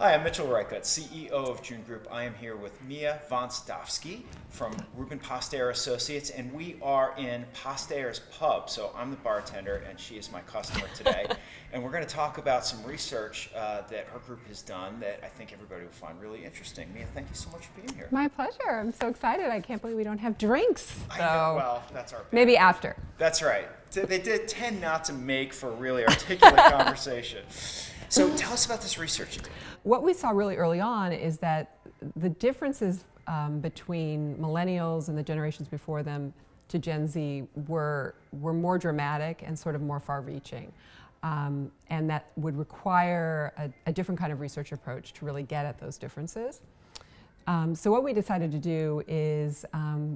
Hi, I'm Mitchell Reichert, CEO of June Group. I am here with Mia von Sadovszky from Ruben Postair Associates, and we are in Postair's pub. So I'm the bartender, and she is my customer today. And we're going to talk about some research that her group has done that I think everybody will find really interesting. Mia, thank you so much for being here. My pleasure. I'm so excited. I can't believe we don't have drinks. I know. Well, that's our bad. Maybe after. That's right. They did tend not to make for really articulate conversation. So tell us about this research you did. What we saw really early on is that the differences between millennials and the generations before them to Gen Z were more dramatic and sort of more far-reaching. And that would require a different kind of research approach to really get at those differences. So what we decided to do is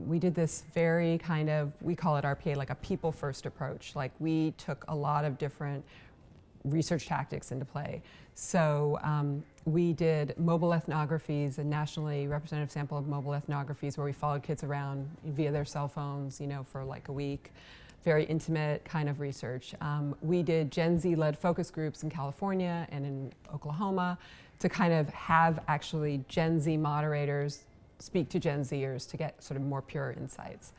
we did this very kind of, we call it RPA, like a people-first approach. Like we took a lot of different research tactics into play. So we did mobile ethnographies, a nationally representative sample of mobile ethnographies where we followed kids around via their cell phones, for like a week. Very intimate kind of research. We did Gen Z-led focus groups in California and in Oklahoma to kind of have actually Gen Z moderators speak to Gen Zers to get sort of more pure insights.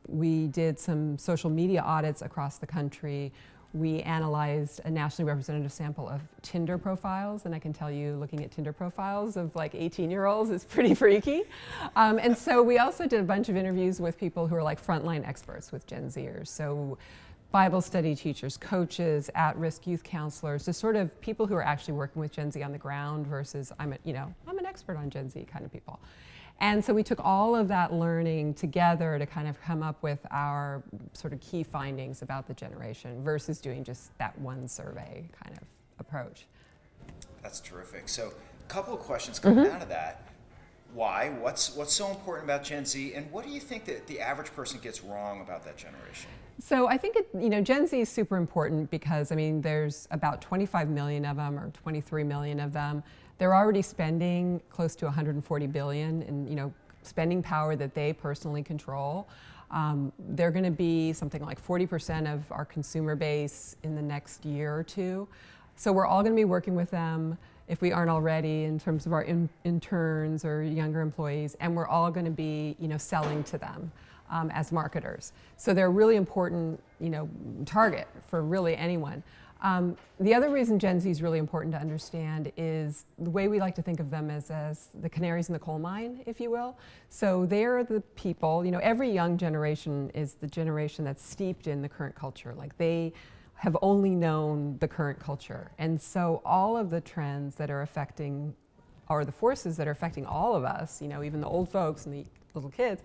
We did some social media audits across the country. We analyzed a nationally representative sample of Tinder profiles, and I can tell you looking at Tinder profiles of like 18-year-olds is pretty freaky. And so we also did a bunch of interviews with people who are like frontline experts with Gen Zers. So Bible study teachers, coaches, at-risk youth counselors, just sort of people who are actually working with Gen Z on the ground versus I'm an expert on Gen Z kind of people. And so we took all of that learning together to kind of come up with our sort of key findings about the generation versus doing just that one survey kind of approach. That's terrific. So a couple of questions coming out of that. Why? What's so important about Gen Z, and what do you think that the average person gets wrong about that generation? So I think Gen Z is super important because there's about 25 million of them or 23 million of them. They're already spending close to 140 billion in spending power that they personally control. They're going to be something like 40% of our consumer base in the next year or two. So we're all going to be working with them if we aren't already in terms of our interns or younger employees, and we're all going to be selling to them as marketers. So they're a really important target for really anyone. The other reason Gen Z is really important to understand is the way we like to think of them as the canaries in the coal mine, if you will. So they're the people, every young generation is the generation that's steeped in the current culture. Like they have only known the current culture. And so all of the trends that are affecting, or the forces that are affecting all of us, even the old folks and the little kids,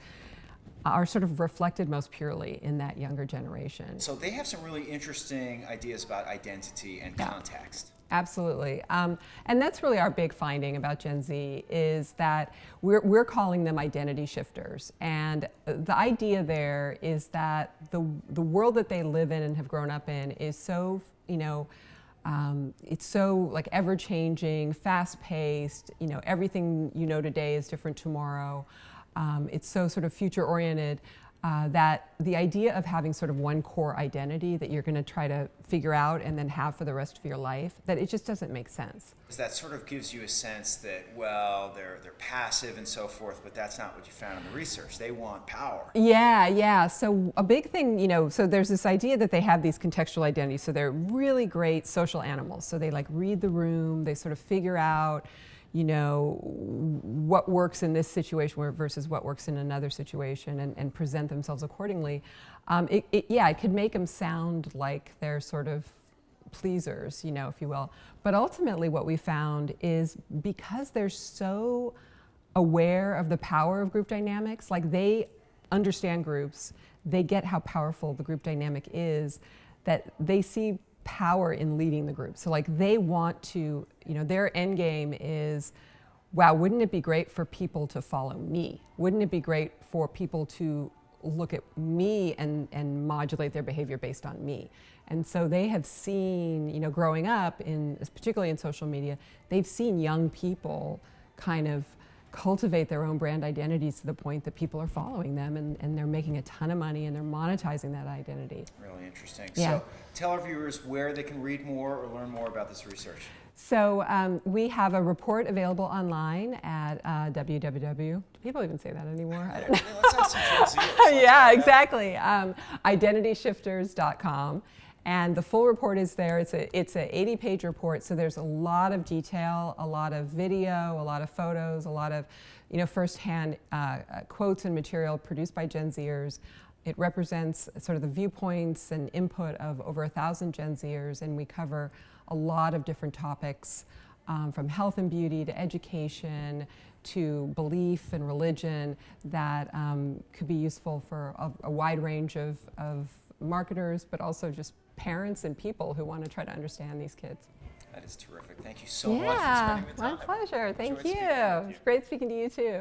are sort of reflected most purely in that younger generation. So they have some really interesting ideas about identity and context. Absolutely. And that's really our big finding about Gen Z is that we're calling them identity shifters. And the idea there is that the world that they live in and have grown up in is so, it's so like ever-changing, fast-paced, everything today is different tomorrow. It's so sort of future-oriented that the idea of having sort of one core identity that you're going to try to figure out and then have for the rest of your life, that it just doesn't make sense. That sort of gives you a sense that, well, they're passive and so forth, but that's not what you found in the research. They want power. Yeah. So a big thing, so there's this idea that they have these contextual identities. So they're really great social animals. So they like read the room, they sort of figure out what works in this situation versus what works in another situation and present themselves accordingly. It could make them sound like they're sort of pleasers, if you will. But ultimately what we found is because they're so aware of the power of group dynamics, like they understand groups, they get how powerful the group dynamic is, that they see power in leading the group. So like they want to, their end game is, wow, wouldn't it be great for people to follow me? Wouldn't it be great for people to look at me and modulate their behavior based on me? And so they have seen, growing up, particularly in social media, they've seen young people kind of cultivate their own brand identities to the point that people are following them and they're making a ton of money and they're monetizing that identity. Really interesting. Yeah. So tell our viewers where they can read more or learn more about this research. So we have a report available online at www. Do people even say that anymore? I don't know. Let's have some Gen Zers. Yeah, exactly. Identityshifters.com. And the full report is there. It's a 80-page report, so there's a lot of detail, a lot of video, a lot of photos, a lot of firsthand quotes and material produced by Gen Zers. It represents sort of the viewpoints and input of over 1,000 Gen Zers, and we cover a lot of different topics, from health and beauty to education to belief and religion, that could be useful for a wide range of marketers, but also just parents and people who want to try to understand these kids. That is terrific. Thank you so much for spending the time. My pleasure. Thank Enjoyed you. speaking with you. It's great speaking to you too.